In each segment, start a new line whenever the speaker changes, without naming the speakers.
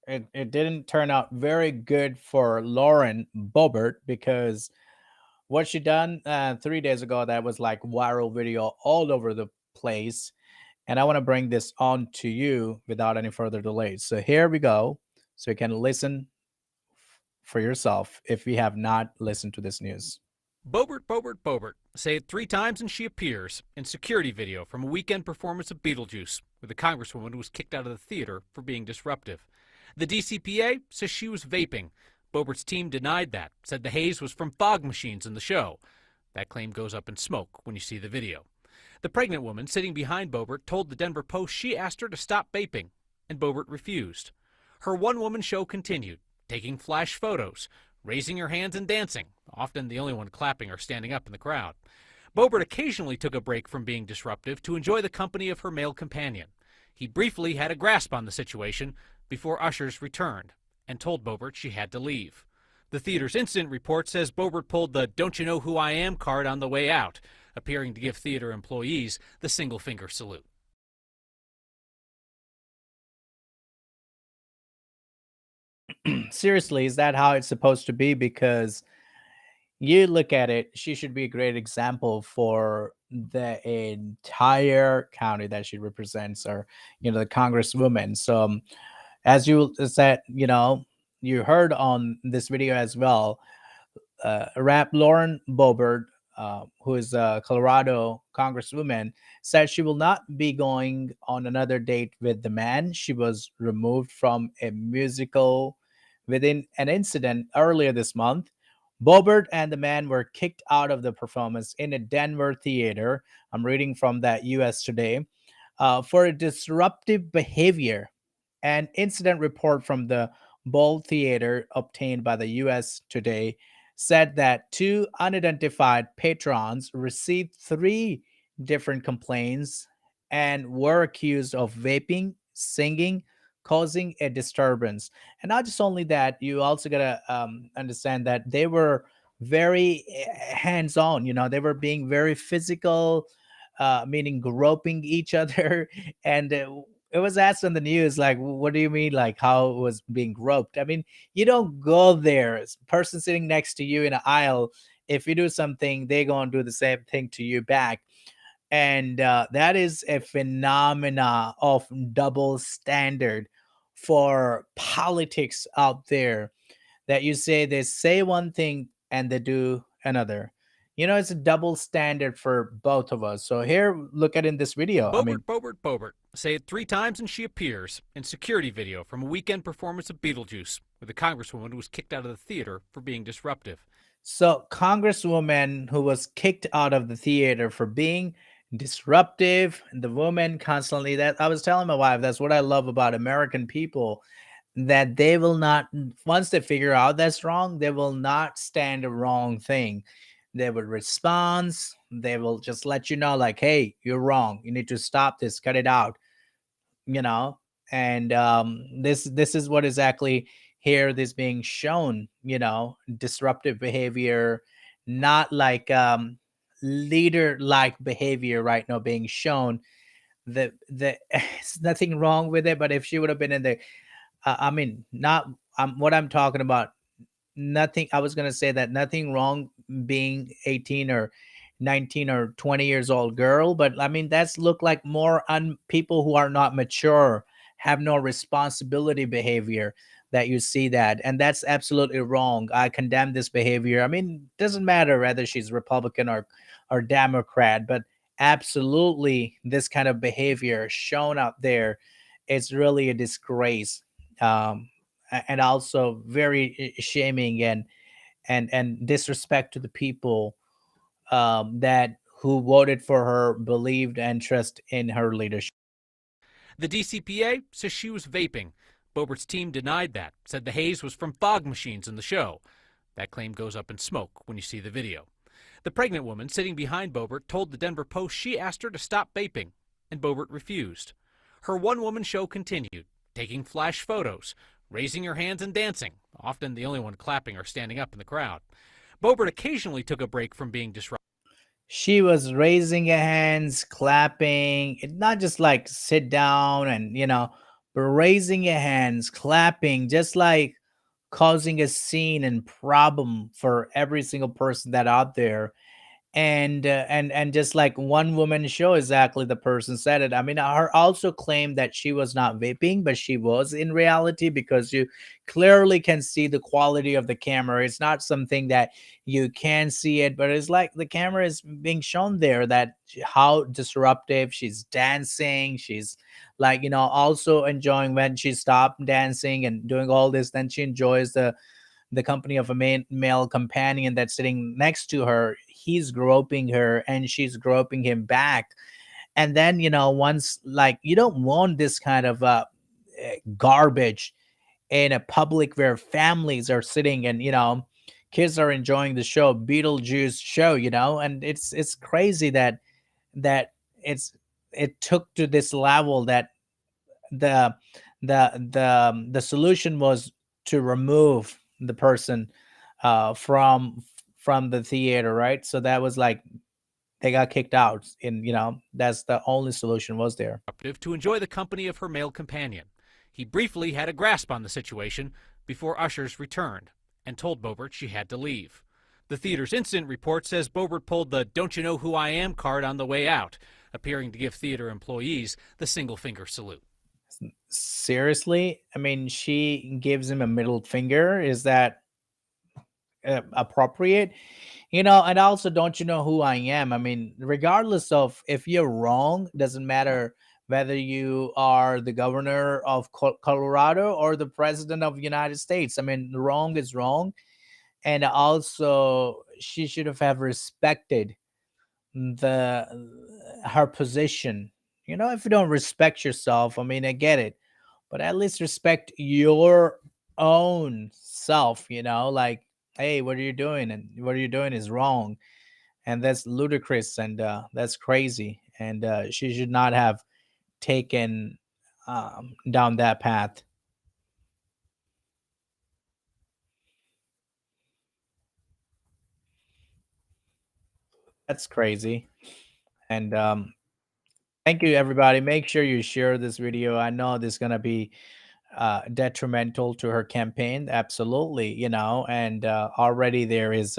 it didn't turn out very good for Lauren Boebert because what she done 3 days ago that was like viral video all over the place, and I want to bring this on to you without any further delays. So here we go, so you can listen for yourself if you have not listened to this news.
Boebert, Boebert, Boebert. Say it 3 times and she appears in security video from a weekend performance of Beetlejuice, where the congresswoman was kicked out of the theater for being disruptive. The DCPA says she was vaping. Boebert's team denied that, said the haze was from fog machines in the show. That claim goes up in smoke when you see the video. The pregnant woman sitting behind Boebert told the Denver Post she asked her to stop vaping, and Boebert refused. Her one-woman show continued, taking flash photos, raising her hands and dancing, often the only one clapping or standing up in the crowd. Boebert occasionally took a break from being disruptive to enjoy the company of her male companion. He briefly had a grasp on the situation before ushers returned and told Boebert she had to leave. The theater's incident report says Boebert pulled the "Don't you know who I am" card on the way out, appearing to give theater employees the single-finger salute.
Seriously, is that how it's supposed to be? Because you look at it, she should be a great example for the entire county that she represents, or the congresswoman. So as you said, you heard on this video as well, rap Lauren Boebert, who is a Colorado congresswoman, said she will not be going on another date with the man. She was removed from a musical within an incident earlier this month. Boebert and the man were kicked out of the performance in a Denver theater. I'm reading from that US Today, for a disruptive behavior. An incident report from the Bowl Theater obtained by the US Today said that two unidentified patrons received three different complaints and were accused of vaping, singing, causing a disturbance. And not just only that, you also got to understand that they were very hands on, they were being very physical, meaning groping each other. And it was asked on the news, like, what do you mean, like, how it was being groped? I mean, you don't go there. Person sitting next to you in an aisle, if you do something, they gonna do the same thing to you back. And that is a phenomena of double standard for politics out there, that you say they say one thing and they do another. It's a double standard for both of us. So here, look at in this video. I mean,
Boebert, Boebert, Boebert. Say it 3 times and she appears in security video from a weekend performance of Beetlejuice, where the congresswoman was kicked out of the theater for being disruptive.
so congresswoman who was kicked out of the theater for being disruptive, the woman constantly, that I was telling my wife, that's what I love about American people, that they will not, once they figure out that's wrong, they will not stand the wrong thing. They will respond. They will just let you know, like, hey, you're wrong, you need to stop this, cut it out, you know and this is what exactly here this being shown, disruptive behavior, not like leader like behavior right now being shown. The It's nothing wrong with it, but if she would have been in the, I mean, not, what I'm talking about, nothing, I was going to say that nothing wrong being 18 or 19 or 20 years old girl, but I mean, that's look like more on people who are not mature, have no responsibility behavior, that you see that, and that's absolutely wrong. I condemn this behavior. I mean, doesn't matter whether she's Republican or Democrat, but absolutely this kind of behavior shown out there, it's really a disgrace, and also very shaming, and disrespect to the people that who voted for her, believed and trust in her leadership.
The DCPA says she was vaping. Boebert's team denied that, said the haze was from fog machines in the show. That claim goes up in smoke when you see the video. The pregnant woman sitting behind Boebert told the Denver Post she asked her to stop vaping, and Boebert refused. Her one-woman show continued, taking flash photos, raising her hands and dancing, often the only one clapping or standing up in the crowd. Boebert occasionally took a break from being disruptive.
She was raising her hands, clapping. It's not just like sit down and but raising your hands, clapping, just like causing a scene and problem for every single person that out there. And just like one woman show, exactly, the person said it. I mean, her also claimed that she was not vaping, but she was in reality, because you clearly can see the quality of the camera. It's not something that you can see it, but it's like the camera is being shown there, that how disruptive she's dancing. She's like, also enjoying when she stopped dancing and doing all this, then she enjoys the company of a male companion that's sitting next to her. He's groping her and she's groping him back. And then, once, like, you don't want this kind of garbage in a public where families are sitting and, kids are enjoying the show, Beetlejuice show, and it's crazy that it's it took to this level, that the the solution was to remove the person from the theater, right? So that was like they got kicked out, and that's the only solution was there.
To enjoy the company of her male companion. He briefly had a grasp on the situation before ushers returned and told Boebert she had to leave. The theater's incident report says Boebert pulled the "Don't you know who I am" card on the way out, appearing to give theater employees the single finger salute.
Seriously, I mean, she gives him a middle finger. Is that appropriate? And also, don't you know who I am? I mean, regardless of if you're wrong, doesn't matter whether you are the governor of Colorado or the president of the United States. I mean, wrong is wrong. And also, she should have respected the her position. If you don't respect yourself, I mean, I get it, but at least respect your own self. Like, hey, what are you doing? And what are you doing is wrong, and that's ludicrous, and that's crazy, and she should not have taken down that path. That's crazy. And thank you, everybody. Make sure you share this video. I know this is gonna be detrimental to her campaign, absolutely. And already there is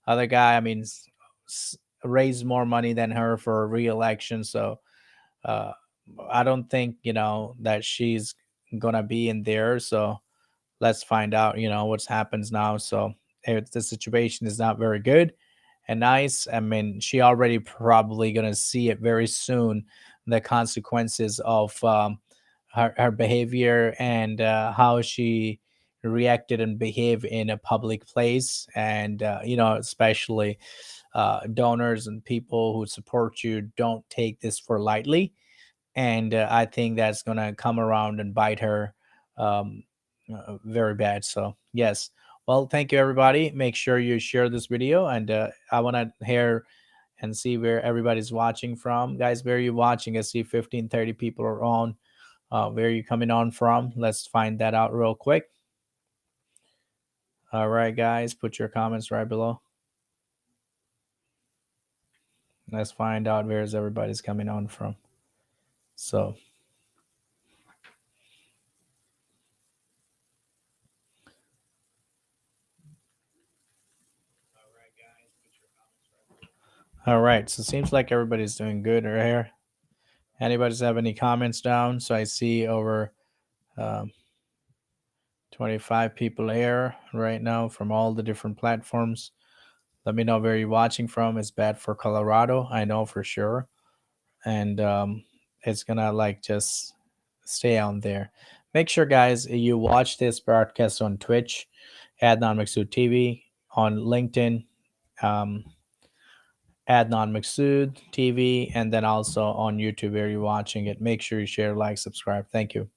other guy, I mean, raised more money than her for re-election. So uh, I don't think that she's gonna be in there. So let's find out what's happens now. So the situation is not very good and nice. I mean, she already probably gonna see it very soon, the consequences of her behavior, and how she reacted and behaved in a public place. And especially donors and people who support you don't take this for lightly. And I think that's gonna come around and bite her um, very bad. So yes, well, thank you, everybody. Make sure you share this video, and I want to hear and see where everybody's watching from, guys. Where are you watching? I see 15-30 people are on. Where are you coming on from? Let's find that out real quick. All right, guys, put your comments right below. Let's find out where is everybody's coming on from. So all right, so it seems like everybody's doing good right here. Anybody's have any comments down? So I see over um, 25 people here right now from all the different platforms. Let me know where you're watching from. It's bad for Colorado, I know for sure. And it's gonna like just stay on there. Make sure, guys, you watch this broadcast on Twitch, Adnan Maksud TV, on LinkedIn, um, Adnan Maksud TV, and then also on YouTube where you're watching it. Make sure you share, like, subscribe. Thank you.